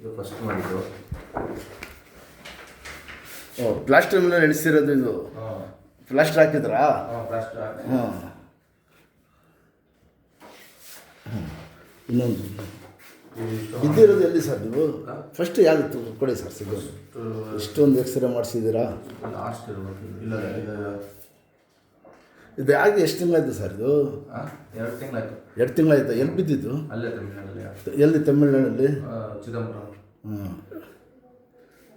ಇದು ಫಸ್ಟ್ ಮಾಡಿದ್ದು. ಓ ಪ್ಲಾಸ್ಟರ್ ಮೇಲೆ ನಡೆಸಿರೋದು ಇದು. ಪ್ಲಾಸ್ಟರ್ ಹಾಕಿದ್ರಾ? ಪ್ಲಾಸ್ಟರ್. ಹಾಂ. ಇನ್ನೊಂದು ಇದ್ದಿರೋದು ಎಲ್ಲಿ ಸರ್ ನೀವು? ಫಸ್ಟ್ ಯಾವುದು ಕೊಡಿ ಸರ್ ಸಿಗೋದು. ಇಷ್ಟೊಂದು ಎಕ್ಸ್ರೇ ಮಾಡಿಸಿದ್ದೀರಾ? ಲಾಸ್ಟ್ ಇಲ್ಲ ಇದು ಯಾಕೆ ಎಷ್ಟು ತಿಂಗಳಾಯ್ತು ಸರ್ ಇದು? 2 ತಿಂಗಳಾಯ್ತು. 2 ತಿಂಗಳಾಯ್ತು. ಎಲ್ಲಿ ಬಿದ್ದಿದ್ದು? ಅಲ್ಲೇ ತಮಿಳ್ನಾಡಲ್ಲಿ. ಎಲ್ಲಿ ತಮಿಳ್ನಾಡಲ್ಲಿ? ಚಿದಂಬರಂ.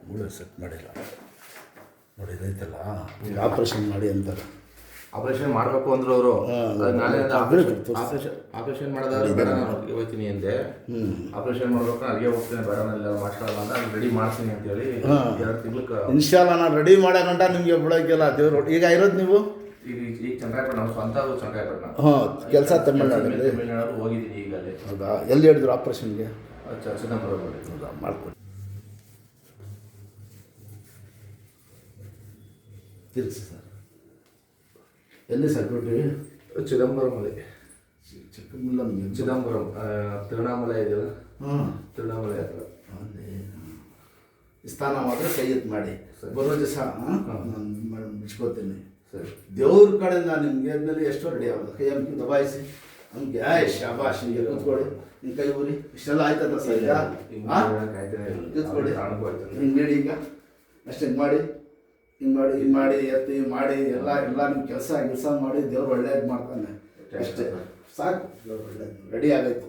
ಮೂಳೆ ಸೆಟ್ ಮಾಡಿಲ್ಲ ನೋಡಿ, ಇದೈತಲ್ಲ ಈಗ ಆಪ್ರೇಷನ್ ಮಾಡಿ ಅಂತಾರೆ. ಆಪರೇಷನ್ ಮಾಡಬೇಕು ಅಂದ್ರು ಅವರು. ನಾನೇ ಆಪರೇಷನ್ ಮಾಡೋದಾದ್ರೆ ಬೇಡ, ನಾನು ಹೋಗ್ತೀನಿ ಅಂದೆ. ಆಪರೇಷನ್ ಮಾಡ್ಬೇಕು, ಅಲ್ಲಿಗೆ ಹೋಗ್ತೀನಿ, ಬೇಡ ನಾನೆಲ್ಲ ಮಾಡ್ಕೊಳ್ಳಲ್ಲ ಅಂತ ಅಲ್ಲಿ ರೆಡಿ ಮಾಡ್ತೀನಿ ಅಂತೇಳಿ 2 ತಿಂಗ್ಳಕ್ಕೆ ಇನ್ಶಾಲ್ಲ ನಾನು ರೆಡಿ ಮಾಡೋಗಂಟ ನಿಮಗೆ ಬಿಡೋಕ್ಕಿಲ್ಲ ದೇವ್ರು. ಈಗ ಇರೋದು ನೀವು ಈಗ ಚಂದ್ರಾಯಪಟ್ಟಣ, ನಮ್ಮ ಸ್ವಂತ ಚಂದ್ರಾಯಪಟ್ಟಣ. ಕೆಲಸ ತಮಿಳ್ನಾಡಲ್ಲಿ ಹೋಗಿದ್ದೀನಿ ಈಗ ಅಲ್ಲಿ. ಹೌದಾ? ಎಲ್ಲಿ ಹೇಳಿದ್ರು ಆಪ್ರೇಷನ್ಗೆ? ಚಿದಂಬರಂ. ಹೌದಾ? ಮಾಡ್ಕೊಡಿ. ತಿರುಗಿಸಿ ಸರ್. ಎಲ್ಲಿ ಸರ್ ಡ್ಯೂಟಿ? ಚಿದಂಬರಮಲ್ಲಿ. ಚಿಕ್ಕಮಗಳೂರು ಚಿದಂಬರಂ ತಿರುವಣ್ಣಾಮಲೈ ಇದೆಯಲ್ಲ, ತಿರುವಣ್ಣಾಮಲೈ ಹತ್ರ ಅಲ್ಲಿ ಸ್ಥಾನ ಮಾತ್ರ ಕೈ ಎತ್ತು ಮಾಡಿ ಬರೋ ದಿವಸ ನಾನು ಬಿಚ್ಕೋತೀನಿ ಸರ್. ದೇವ್ರ ಕಡೆಯಿಂದ ನಿಮಗೆ ಮೇಲೆ ಎಷ್ಟೋ ರೆಡಿ ಆಗೋದು. ಕೈ ಹಂಪಿ ದಬಾಯಿಸಿ ನಮಗೆ ಶಾಬಾಷ್ ನಿಮಗೆ ಕೂತ್ಕೊಳ್ಳಿ. ನಿಮ್ಮ ಕೈ ಊರಿ ಇಷ್ಟೆಲ್ಲ ಆಯ್ತದ ಸರ್? ಕೂತ್ಕೊಳ್ಳಿ. ಹಿಂಗೆ ಹೇಳಿ ಈಗ ಅಷ್ಟೇ. ಹಿಂಗೆ ಮಾಡಿ, ಹಿಂಗೆ ಮಾಡಿ ಎತ್ತಿ ಮಾಡಿ ಎಲ್ಲ ನಿಮ್ಮ ಕೆಲಸ ಮಾಡಿ ದೇವ್ರು ಒಳ್ಳೇದು ಮಾಡ್ತಾನೆ. ಅಷ್ಟೇ ಸಾಕು. ದೇವ್ರು ಒಳ್ಳೇದು ರೆಡಿ ಆಗೈತು.